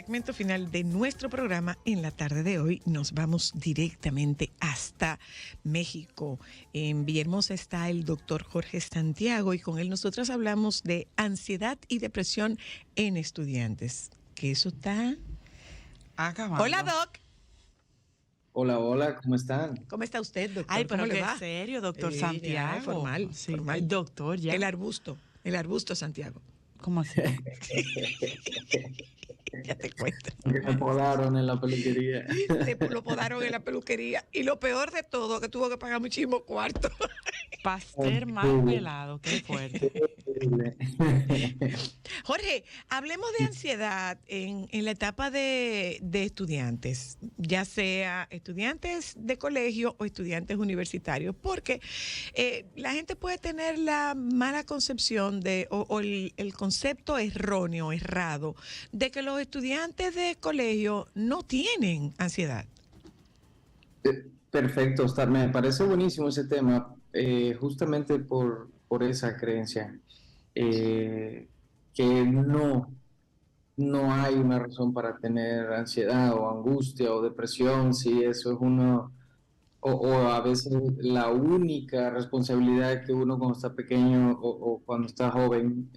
segmento final de nuestro programa. En la tarde de hoy nos vamos directamente hasta México. En Villahermosa está el doctor Jorge Santiago y con él nosotros hablamos de ansiedad y depresión en estudiantes. Que eso está acabando. Hola, Doc. Hola, hola, ¿cómo están? ¿Cómo está usted, doctor? Ay, pero ¿Cómo le qué va? serio, doctor Santiago. Ya, formal, sí, formal. Doctor, ya. El arbusto Santiago. ¿Cómo así? Ya te cuento. Me podaron en la peluquería. Lo podaron en la peluquería. Y lo peor de todo, que tuvo que pagar muchísimo cuarto. Pastel mal pelado, qué fuerte. Jorge, hablemos de ansiedad en la etapa de estudiantes, ya sea estudiantes de colegio o estudiantes universitarios, porque la gente puede tener la mala concepción o el concepto erróneo, errado, de que los estudiantes de colegio no tienen ansiedad. Perfecto, me parece buenísimo ese tema, justamente por esa creencia, que no hay una razón para tener ansiedad o angustia o depresión, si eso es o a veces la única responsabilidad que uno cuando está pequeño o cuando está joven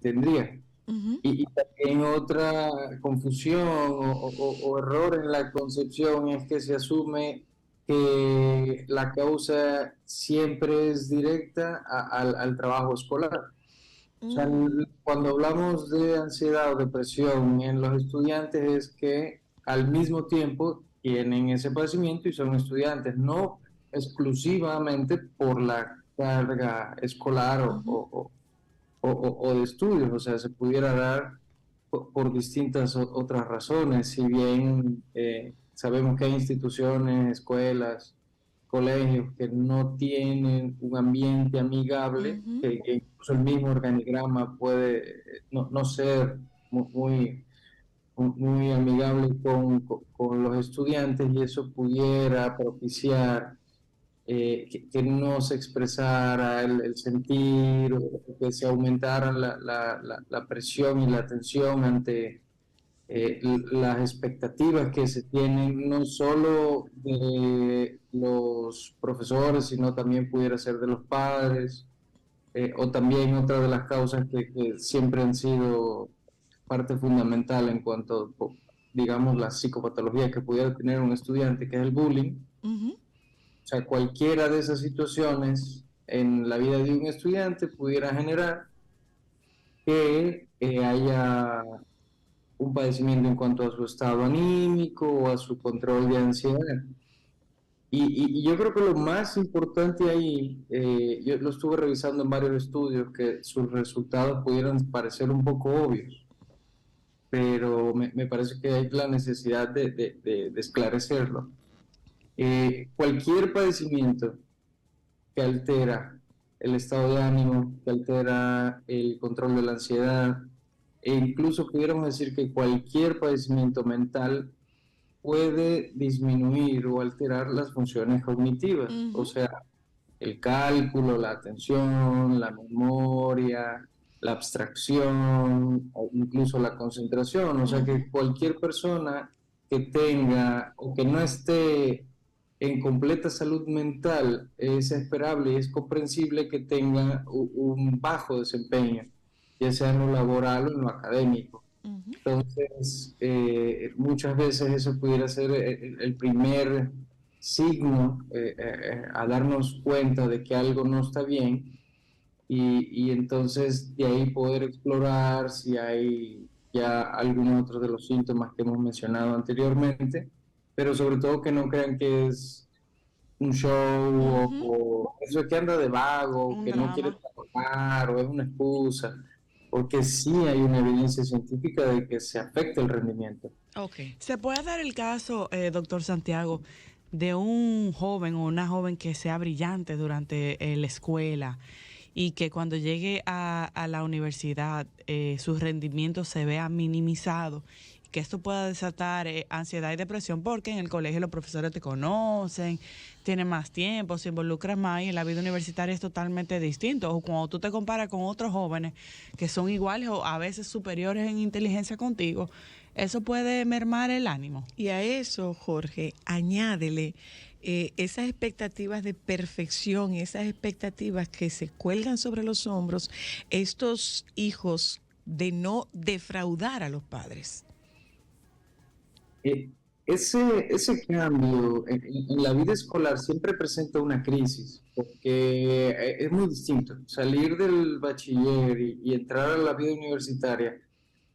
tendría. Uh-huh. Y también otra confusión o error en la concepción es que se asume que la causa siempre es directa al trabajo escolar. O sea, cuando hablamos de ansiedad o depresión en los estudiantes es que al mismo tiempo tienen ese padecimiento y son estudiantes, no exclusivamente por la carga escolar o de estudios, o sea, se pudiera dar por distintas otras razones, si bien sabemos que hay instituciones, escuelas, colegios que no tienen un ambiente amigable, Uh-huh. que incluso el mismo organigrama puede no ser muy amigable con los estudiantes y eso pudiera propiciar que no se expresara el sentir, o que se aumentara la presión y la tensión ante las expectativas que se tienen, no solo de los profesores, sino también pudiera ser de los padres, o también otra de las causas que siempre han sido parte fundamental en cuanto, digamos, la psicopatología que pudiera tener un estudiante, que es el bullying. Uh-huh. O sea, cualquiera de esas situaciones en la vida de un estudiante pudiera generar que haya un padecimiento en cuanto a su estado anímico o a su control de ansiedad. Y yo creo que lo más importante ahí, yo lo estuve revisando en varios estudios, que sus resultados pudieran parecer un poco obvios, pero me parece que hay la necesidad de esclarecerlo. Cualquier padecimiento que altera el estado de ánimo, que altera el control de la ansiedad, e incluso pudiéramos decir que cualquier padecimiento mental puede disminuir o alterar las funciones cognitivas, Uh-huh. o sea, el cálculo, la atención, la memoria, la abstracción, o incluso la concentración, o sea que cualquier persona que tenga o que no esté en completa salud mental, es esperable y es comprensible que tenga un bajo desempeño, ya sea en lo laboral o en lo académico. Uh-huh. Entonces, muchas veces eso pudiera ser el primer signo a darnos cuenta de que algo no está bien y entonces de ahí poder explorar si hay ya algunos otros de los síntomas que hemos mencionado anteriormente, pero sobre todo que no crean que es un show Uh-huh. o eso es que anda de vago, Un que drama. no quiere trabajar o es una excusa, porque sí hay una evidencia científica de que se afecta el rendimiento. Okay. ¿Se puede dar el caso, doctor Santiago, de un joven o una joven que sea brillante durante la escuela y que cuando llegue a la universidad su rendimiento se vea minimizado, que esto pueda desatar ansiedad y depresión porque en el colegio los profesores te conocen, tienen más tiempo, se involucran más y en la vida universitaria es totalmente distinto? O cuando tú te comparas con otros jóvenes que son iguales o a veces superiores en inteligencia contigo, eso puede mermar el ánimo. Y a eso, Jorge, añádele esas expectativas de perfección y esas expectativas que se cuelgan sobre los hombros, estos hijos de no defraudar a los padres. Eh, ese cambio en la vida escolar siempre presenta una crisis, porque es muy distinto. Salir del bachiller y entrar a la vida universitaria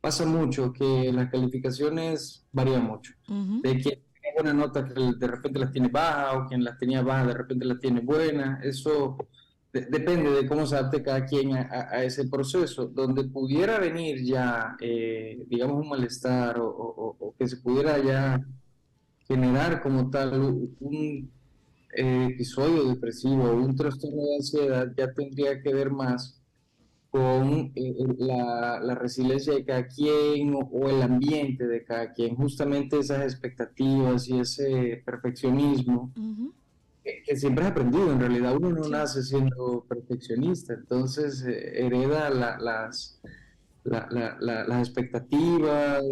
pasa mucho, que las calificaciones varían mucho. Ujú. De quien tiene buena nota, que de repente las tiene bajas, o quien las tenía bajas, de repente las tiene buenas. Eso depende de cómo se adapte cada quien a ese proceso, donde pudiera venir ya, digamos, un malestar o que se pudiera ya generar como tal un episodio depresivo o un trastorno de ansiedad, ya tendría que ver más con la resiliencia de cada quien o el ambiente de cada quien, justamente esas expectativas y ese perfeccionismo Ujú. que siempre has aprendido. En realidad uno no Sí. nace siendo perfeccionista, entonces hereda las expectativas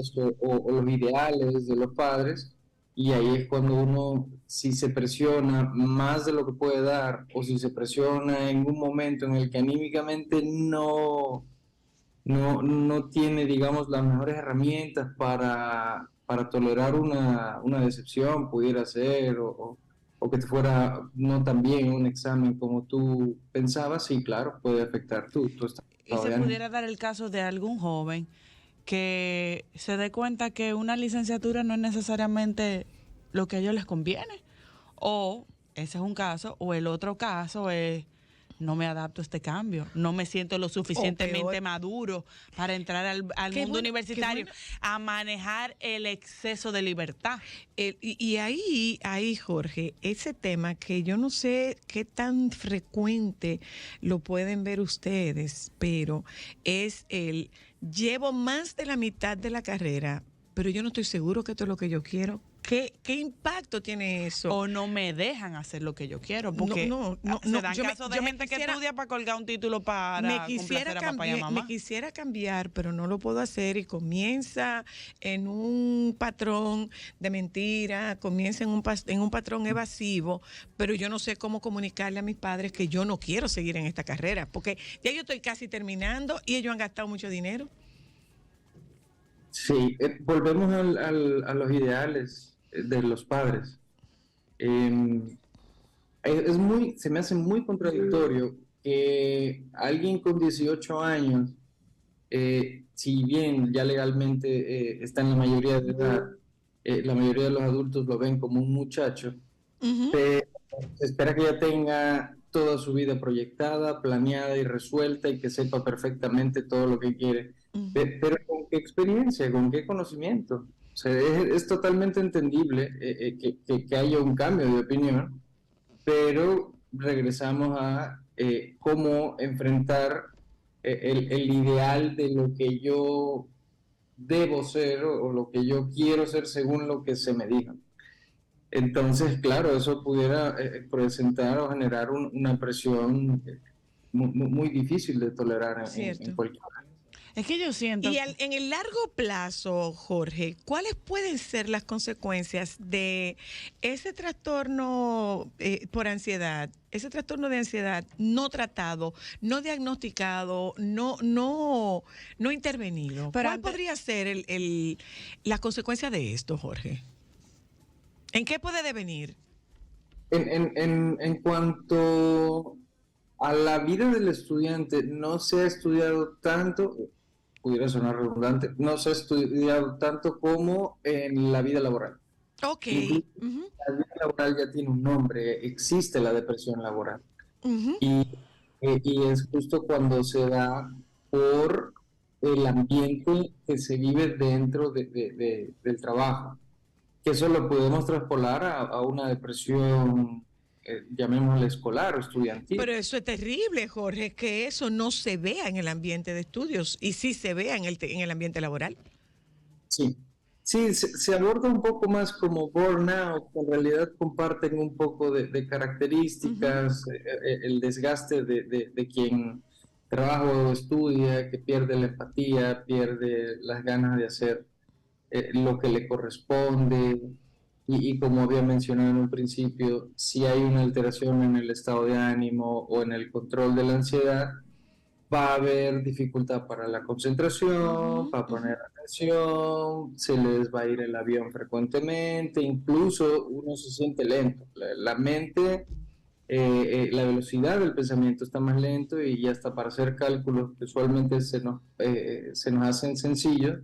o los ideales de los padres, y ahí es cuando uno, si se presiona más de lo que puede dar, o si se presiona en un momento en el que anímicamente no tiene, digamos, las mejores herramientas para tolerar una decepción, pudiera ser, o que te fuera no tan bien un examen como tú pensabas, sí, claro, puede afectar tu Y estado se de ánimo. pudiera dar el caso de algún joven que se dé cuenta que una licenciatura no es necesariamente lo que a ellos les conviene. O ese es un caso, o el otro caso es no me adapto a este cambio, no me siento lo O suficientemente peor, maduro para entrar al qué mundo bueno, qué universitario, bueno. a manejar el exceso de libertad. Y ahí, Jorge, ese tema que yo no sé qué tan frecuente lo pueden ver ustedes, pero es llevo más de la mitad de la carrera, pero yo no estoy seguro que esto es lo que yo quiero. ¿Qué impacto tiene eso? O no me dejan hacer lo que yo quiero, porque se dan casos de gente que estudia para colgar un título para complacer a papá y a mamá. Me quisiera cambiar, pero no lo puedo hacer y comienza en un patrón de mentira, comienza en un patrón evasivo, pero yo no sé cómo comunicarle a mis padres que yo no quiero seguir en esta carrera, porque ya yo estoy casi terminando y ellos han gastado mucho dinero. Sí, volvemos a los ideales de los padres. Eh, se me hace muy contradictorio que alguien con 18 años, si bien ya legalmente está en la mayoría de edad, la mayoría de los adultos lo ven como un muchacho, Ujú. pero se espera que ya tenga toda su vida proyectada, planeada y resuelta, y que sepa perfectamente todo lo que quiere. Ujú. Pero ¿con qué experiencia? ¿Con qué conocimiento? O sea, es totalmente entendible que haya un cambio de opinión, pero regresamos a cómo enfrentar el ideal de lo que yo debo ser, o lo que yo quiero ser según lo que se me diga. Entonces, claro, eso pudiera presentar o generar una presión muy difícil de tolerar en Cierto. cualquier. Es que yo siento, Y en el largo plazo, Jorge, ¿cuáles pueden ser las consecuencias de ese trastorno por ansiedad, ese trastorno de ansiedad no tratado, no diagnosticado, no intervenido? pero ¿Cuál podría ser la consecuencia de esto, Jorge? ¿En qué puede devenir? En cuanto a la vida del estudiante, no se ha estudiado tanto, pudiera sonar redundante, no se ha estudiado tanto como en la vida laboral. Ok. Incluso Ujú, la vida laboral ya tiene un nombre, existe la depresión laboral. ujú. Y es justo cuando se da por el ambiente que se vive dentro del trabajo, que eso lo podemos traspolar a una depresión, llamémosle escolar o Pero estudiantil. eso es terrible, Jorge, que eso no se vea en el ambiente de estudios y sí se vea en el ambiente laboral. Sí, sí, se aborda un poco más como burnout, que en realidad comparten un poco de Ujú. características, el desgaste de quien trabaja o estudia, que pierde la empatía, pierde las ganas de hacer lo que le corresponde, y como había mencionado en un principio, si hay una alteración en el estado de ánimo o en el control de la ansiedad, va a haber dificultad para la concentración, para poner atención, se les va a ir el avión frecuentemente, incluso uno se siente lento. La mente, la velocidad del pensamiento está más lento y hasta para hacer cálculos que usualmente se nos hacen sencillos,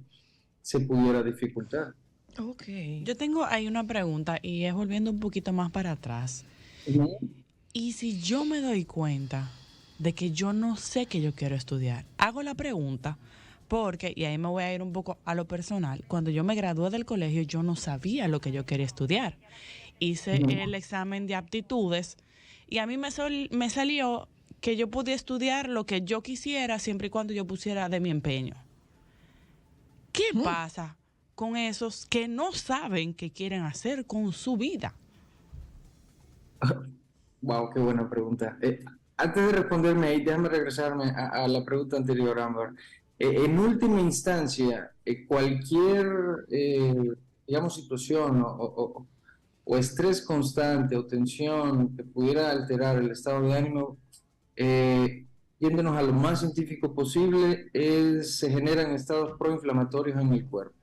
se pudiera dificultar. Ok. Yo tengo ahí una pregunta y es volviendo un poquito más para atrás. Y si yo me doy cuenta de que yo no sé que yo quiero estudiar, hago la pregunta porque, y ahí me voy a ir un poco a lo personal, cuando yo me gradué del colegio yo no sabía lo que yo quería estudiar. Hice el examen de aptitudes y a mí me salió que yo podía estudiar lo que yo quisiera siempre y cuando yo pusiera de mi empeño. ¿Qué pasa con esos que no saben qué quieren hacer con su vida? Wow, qué buena pregunta. Antes de responderme ahí, déjame regresarme a la pregunta anterior, Ámbar. En última instancia, cualquier, digamos, situación o estrés constante o tensión que pudiera alterar el estado de ánimo, yéndonos a lo más científico posible, se generan estados proinflamatorios en el cuerpo.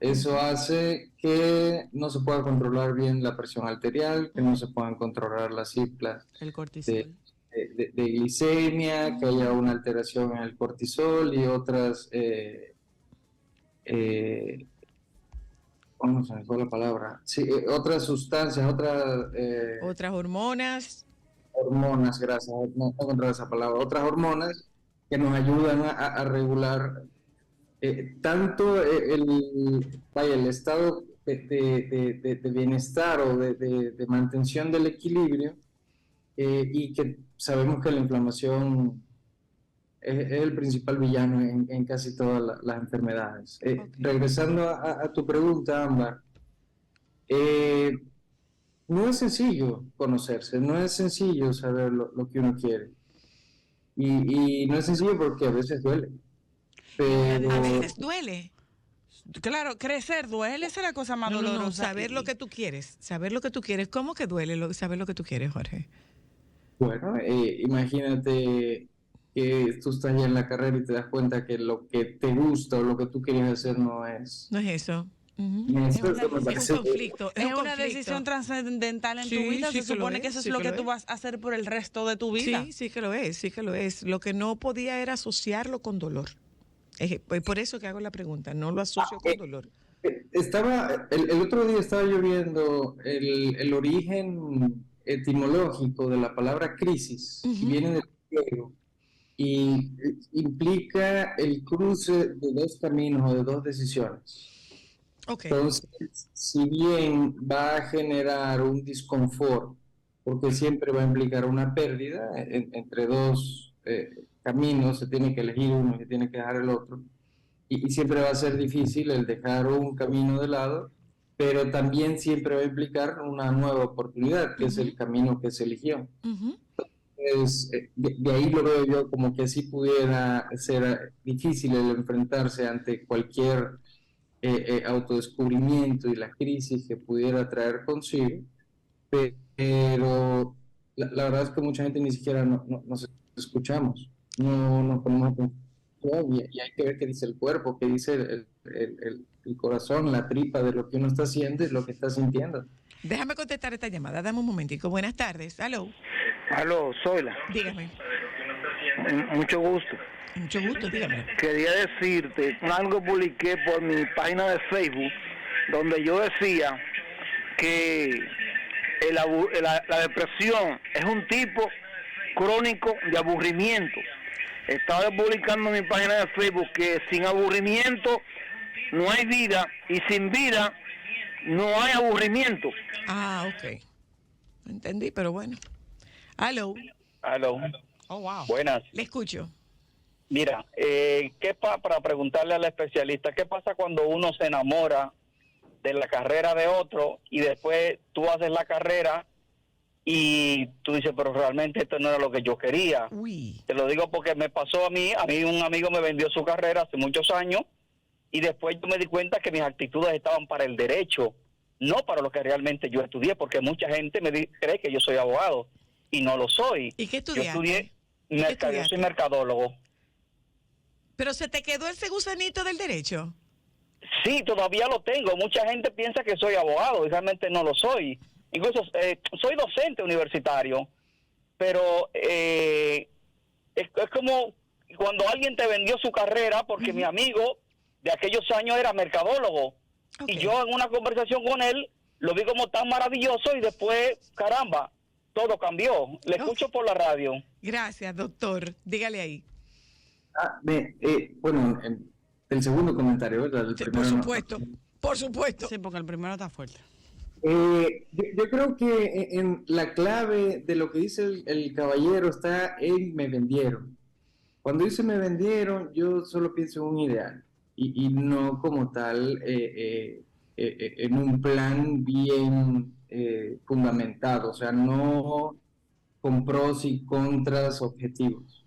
Eso hace que no se pueda controlar bien la presión arterial, que no se puedan controlar las cifras El cortisol. de glicemia, que haya una alteración en el cortisol y otras, ¿cómo se me fue la palabra? Sí, otras sustancias, Otras hormonas. hormonas, gracias, no encontré esa palabra, otras hormonas que nos ayudan a regular tanto el estado de bienestar o de mantención del equilibrio, y que sabemos que la inflamación es el principal villano en casi todas las enfermedades. Regresando a tu pregunta, Ámbar, no es sencillo conocerse, no es sencillo saber lo que uno quiere. Y no es sencillo porque a veces duele. Pero A veces duele. Claro, crecer duele, esa es la cosa más dolorosa. Saber lo que tú quieres. Saber lo que tú quieres. ¿Cómo que duele saber lo que tú quieres, Jorge? bueno, imagínate que tú estás ya en la carrera y te das cuenta que lo que te gusta o lo que tú quieres hacer no es. No es eso. Eso Es un conflicto. Es una decisión trascendental en tu vida. Se supone que eso es lo que tú vas a hacer por el resto de tu vida. Sí, sí que lo es, sí que lo es. Lo que no podía era asociarlo con dolor. Es por eso que hago la pregunta, no lo asocio con dolor. El otro día estaba yo viendo el origen etimológico de la palabra crisis, que viene del griego, y implica el cruce de dos caminos o de dos decisiones. Okay. Entonces, si bien va a generar un disconfort, porque siempre va a implicar una pérdida entre dos caminos, se tiene que elegir uno y se tiene que dejar el otro, y siempre va a ser difícil el dejar un camino de lado, pero también siempre va a implicar una nueva oportunidad, que es el camino que se eligió. Entonces, de ahí lo veo yo como que sí pudiera ser difícil el enfrentarse ante cualquier autodescubrimiento y la crisis que pudiera traer consigo, pero la verdad es que mucha gente ni siquiera nos escuchamos, no nos ponemos atención, y hay que ver qué dice el cuerpo, qué dice el corazón, la tripa de lo que uno está haciendo y lo que está sintiendo. Déjame contestar esta llamada, dame un momentico. Buenas tardes, aló. Aló, Zoila. Dígame. Mucho gusto. Mucho gusto, dígame. Quería decirte, algo publiqué por mi página de Facebook, donde yo decía que la depresión es un tipo crónico de aburrimiento. Estaba publicando en mi página de Facebook que sin aburrimiento no hay vida y sin vida no hay aburrimiento. Ah, ok. Entendí, pero bueno. Aló. Aló. Oh, wow. Buenas. Le escucho. Mira, para preguntarle al especialista, ¿qué pasa cuando uno se enamora de la carrera de otro y después tú haces la carrera y tú dices, pero realmente esto no era lo que yo quería? Uy. Te lo digo porque me pasó a mí un amigo me vendió su carrera hace muchos años y después yo me di cuenta que mis actitudes estaban para el derecho, no para lo que realmente yo estudié, porque mucha gente cree que yo soy abogado y no lo soy. ¿Y qué Yo estudiaste? estudié yo soy mercadólogo. ¿Pero se te quedó ese gusanito del derecho? Sí, todavía lo tengo. Mucha gente piensa que soy abogado y realmente no lo soy. Incluso soy docente universitario, pero es como cuando alguien te vendió su carrera, porque mi amigo de aquellos años era mercadólogo. Okay. Y yo en una conversación con él lo vi como tan maravilloso y después, caramba, todo cambió. Le escucho por la radio. Gracias, doctor. Dígale ahí. Bueno, el segundo comentario, ¿verdad? El Sí, primero por no. supuesto, por supuesto. Sí, porque el primero está fuerte. Yo creo que en la clave de lo que dice el caballero está en me vendieron. Cuando dice me vendieron, yo solo pienso en un ideal y no como tal en un plan bien fundamentado, o sea, no con pros y contras objetivos.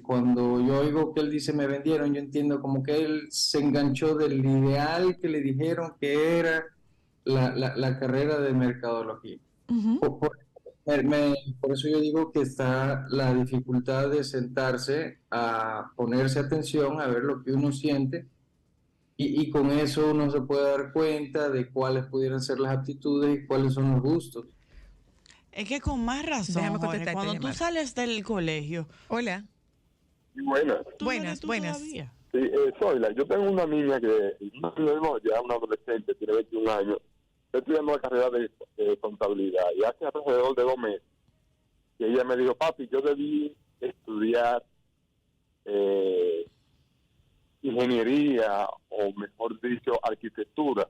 Cuando yo oigo que él dice me vendieron, yo entiendo como que él se enganchó del ideal que le dijeron que era la carrera de mercadología. Por eso yo digo que está la dificultad de sentarse a ponerse atención, a ver lo que uno siente, y con eso uno se puede dar cuenta de cuáles pudieran ser las aptitudes y cuáles son los gustos. Es que con más razón, Déjame Jorge, contestarte, cuando tú llamada. sales del colegio... Hola. Buenas. ¿tú no eres tú Buenas. todavía? Sí, Zoila, yo tengo una niña que no, ya una adolescente, tiene 21 años, está estudiando la carrera de contabilidad y hace alrededor de 2 meses que ella me dijo, papi, yo debí estudiar ingeniería o mejor dicho arquitectura,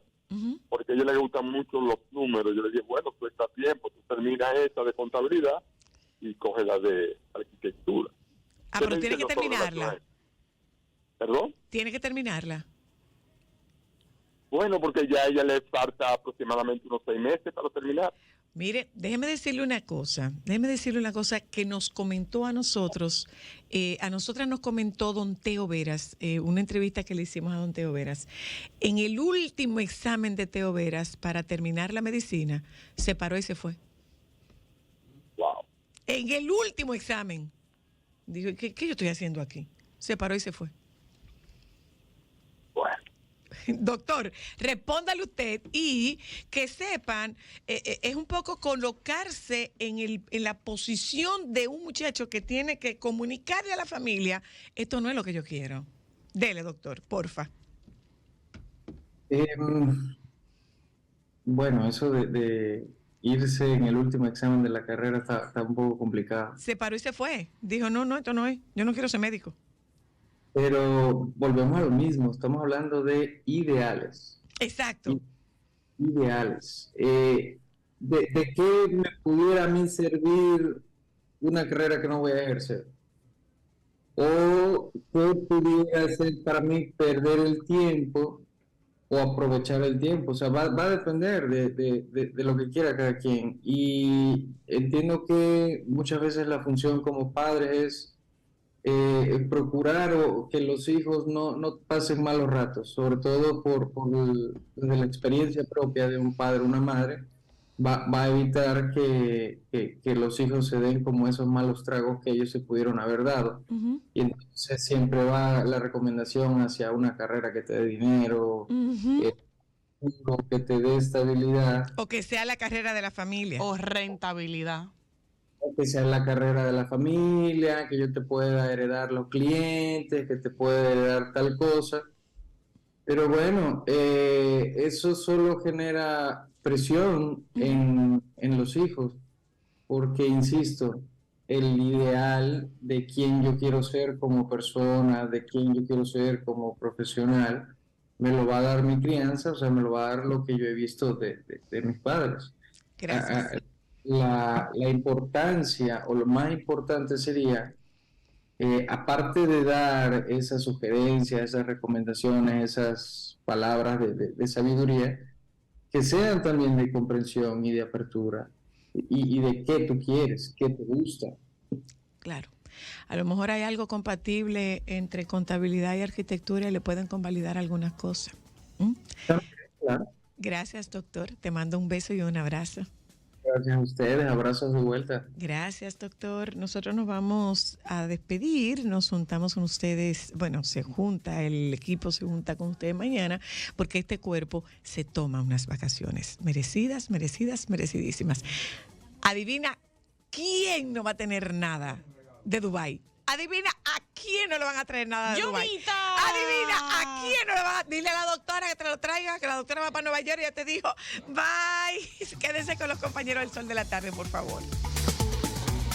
porque a ella le gustan mucho los números. Yo le dije, bueno, pues está tiempo, tú terminas esta de contabilidad y coges la de arquitectura. Pero tiene que terminarla. ¿Perdón? Tiene que terminarla. Bueno, porque ya a ella le falta aproximadamente unos 6 meses para terminar. Mire, déjeme decirle una cosa que nos comentó a nosotros, a nosotras nos comentó don Teo Veras, una entrevista que le hicimos a don Teo Veras. En el último examen de Teo Veras para terminar la medicina, se paró y se fue. Wow. En el último examen. Dijo, ¿qué yo estoy haciendo aquí? Se paró y se fue. Bueno. Doctor, respóndale usted y que sepan, es un poco colocarse en la posición de un muchacho que tiene que comunicarle a la familia, esto no es lo que yo quiero. Dele, doctor, porfa. Bueno, eso de irse en el último examen de la carrera está un poco complicado. Se paró y se fue. Dijo, no, esto no es. Yo no quiero ser médico. Pero volvemos a lo mismo, estamos hablando de ideales. Exacto. Ideales. ¿De qué me pudiera a mí servir una carrera que no voy a ejercer? ¿O qué pudiera hacer para mí perder el tiempo o aprovechar el tiempo? O sea, va a depender de lo que quiera cada quien. Y entiendo que muchas veces la función como padre es procurar que los hijos no pasen malos ratos, sobre todo desde la experiencia propia de un padre o una madre, va a evitar que los hijos se den como esos malos tragos que ellos se pudieron haber dado. Y entonces siempre va la recomendación hacia una carrera que te dé dinero, que te dé estabilidad. O que sea la carrera de la familia. O rentabilidad. Que sea la carrera de la familia, que yo te pueda heredar los clientes, que te pueda heredar tal cosa. Pero bueno, eso solo genera presión en los hijos, porque, insisto, el ideal de quién yo quiero ser como persona, de quién yo quiero ser como profesional, me lo va a dar mi crianza, o sea, me lo va a dar lo que yo he visto de mis padres. Gracias. La importancia o lo más importante sería, aparte de dar esas sugerencias, esas recomendaciones, esas palabras de sabiduría, que sean también de comprensión y de apertura y de qué tú quieres, qué te gusta. Claro. A lo mejor hay algo compatible entre contabilidad y arquitectura y le pueden convalidar algunas cosas. Claro. Gracias, doctor. Te mando un beso y un abrazo. Gracias a ustedes, abrazos de vuelta. Gracias, doctor. Nosotros nos vamos a despedir, nos juntamos con ustedes, bueno, se junta, el equipo se junta con ustedes mañana, porque este cuerpo se toma unas vacaciones merecidas, merecidas, merecidísimas. Adivina quién no va a tener nada de Dubái. Adivina a quién no le van a traer nada de Dubái. Adivina a quién no le van a... Dile a la doctora que te lo traiga, que la doctora va para Nueva York y ya te dijo, bye. Quédense con los compañeros del Sol de la Tarde, por favor.